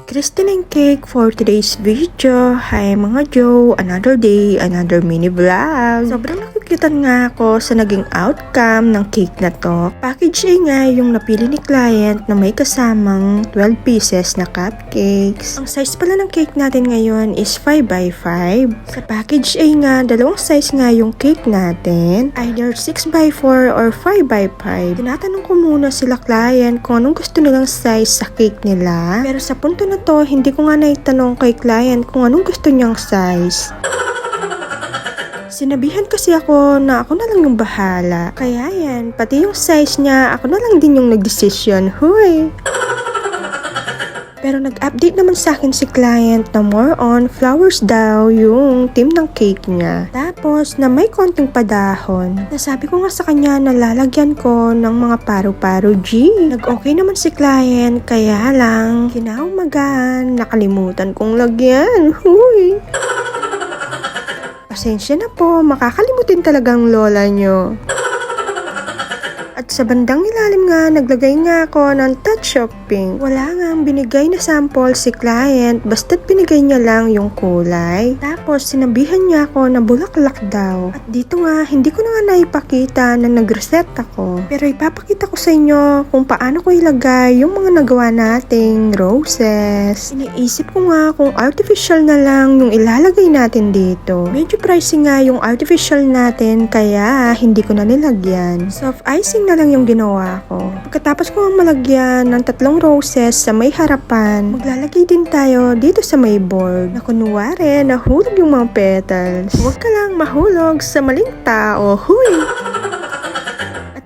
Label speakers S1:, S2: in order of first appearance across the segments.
S1: Christine cake for today's video. Hi mga Joe, another day, another mini vlog. Sobrang nakukutan nga ako sa naging outcome ng cake na to. Package A nga yung napili ni client na may kasamang 12 pieces na cupcakes. Ang size pala ng cake natin ngayon is 5x5. Sa package A nga, dalawang size nga yung cake natin. Either 6x4 or 5x5. Tinatanong ko muna sila client kung anong gusto nilang size sa cake nila. Pero sa punto na to, hindi ko nga naitanong kay client kung anong gusto niyang size. Sinabihan kasi ako na ako na lang yung bahala. Kaya yan, pati yung size niya, ako na lang din yung nagdesisyon. Huy! Pero nag-update naman sa akin si client na more on flowers daw yung team ng cake niya. Tapos na may konting padahon. Nasabi ko nga sa kanya na lalagyan ko ng mga paru-paro G. Nag-okay naman si client, kaya lang kinaumagahan, nakalimutan kong lagyan. Huy! Pasensya na po, makakalimutin talagang lola nyo. At sa bandang ilalim nga, naglagay nga ako ng touch of pink. Wala nga ang binigay na sample si client, basta't binigay niya lang yung kulay. Tapos sinabihan niya ako na bulaklak daw. At dito nga, hindi ko na nga naipakita na nag-reset ako. Pero ipapakita ko sa inyo kung paano ko ilagay yung mga nagawa nating roses. Iniisip ko nga kung artificial na lang yung ilalagay natin dito. Medyo pricey nga yung artificial natin, kaya hindi ko na nilagyan. Soft icing na lang yung ginawa ko. Pagkatapos ko ang malagyan ng 3 roses sa may harapan, maglalagay din tayo dito sa may board na kunwari nahulog yung mga petals. Huwag ka lang mahulog sa maling tao. Huy!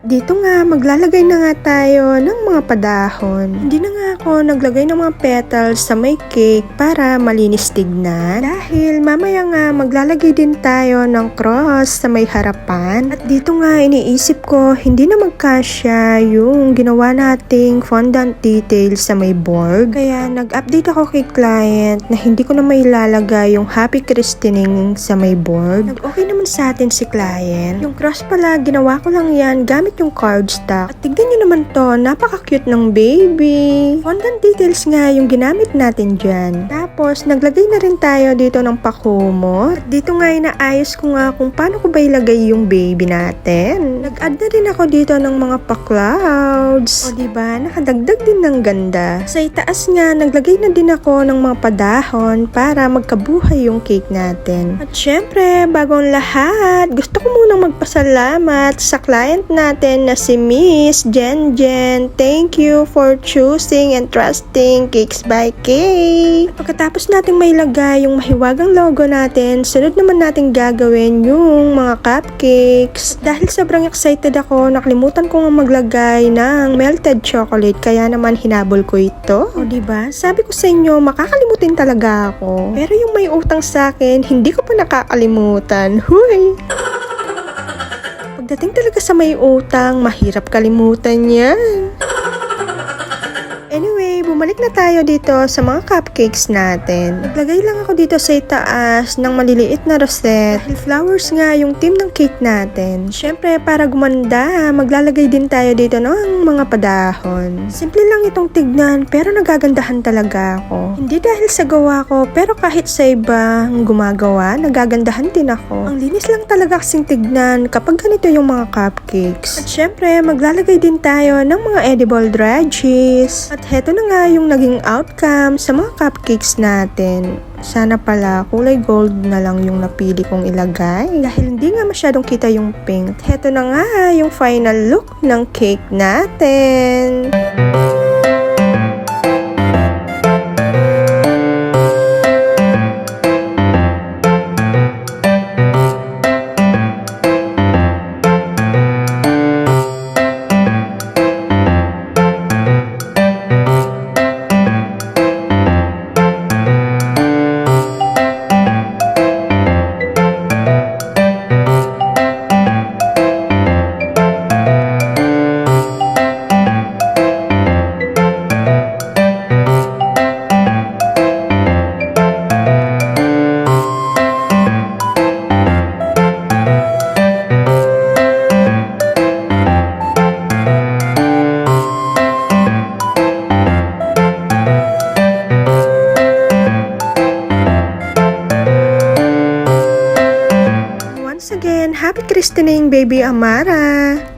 S1: Dito nga, maglalagay na nga tayo ng mga padahon. Hindi na nga ako naglagay ng mga petals sa may cake para malinis tignan. Dahil mamaya nga, maglalagay din tayo ng cross sa may harapan. At dito nga, iniisip ko, hindi na magkasya yung ginawa nating fondant details sa may board. Kaya nag-update ako kay client na hindi ko na may lalagay yung happy christening sa may board. Nag-okay naman sa atin si client. Yung cross pala, ginawa ko lang yan gamit yung cardstock. At tignan nyo naman to, napaka-cute ng baby. Fondant details nga yung ginamit natin dyan. Tapos, naglagay na rin tayo dito ng pakumot. At dito nga inaayos ko nga kung paano ko ba ilagay yung baby natin. Nag-add na rin ako dito ng mga pa-clouds. O diba, nakadagdag din ng ganda. Sa itaas nga, naglagay na din ako ng mga padahon para magkabuhay yung cake natin. At syempre, bago ang lahat, gusto ko munang magpasalamat sa client natin na si Miss Jen Jen. Thank you for choosing and trusting Cakes by Kay. At pagkatapos natin may lagay yung mahiwagang logo natin, sunod naman natin gagawin yung mga cupcakes. Dahil sobrang excited ako, nakalimutan ko nga maglagay ng melted chocolate, kaya naman hinabol ko ito. O diba? Sabi ko sa inyo, makakalimutin talaga ako. Pero yung may utang sa akin, hindi ko pa nakakalimutan. Huy! Pagdating talaga sa may utang, mahirap kalimutan yan. Anyway, bumalik na tayo dito sa mga cupcakes natin. Naglagay lang ako dito sa itaas ng maliliit na rosette. Dahil flowers nga yung team ng cake natin. Syempre, para gumanda, maglalagay din tayo dito ng mga padahon. Simple lang itong tignan, pero nagagandahan talaga ako. Hindi dahil sa gawa ko, pero kahit sa iba gumagawa, nagagandahan din ako. Ang linis lang talaga kasing tignan kapag ganito yung mga cupcakes. At syempre, maglalagay din tayo ng mga edible dredges. At heto na nga yung naging outcome sa mga cupcakes natin. Sana pala kulay gold na lang yung napili kong ilagay dahil hindi nga masyadong kita yung pink. Heto na nga yung final look ng cake natin. happy christening, baby Amara!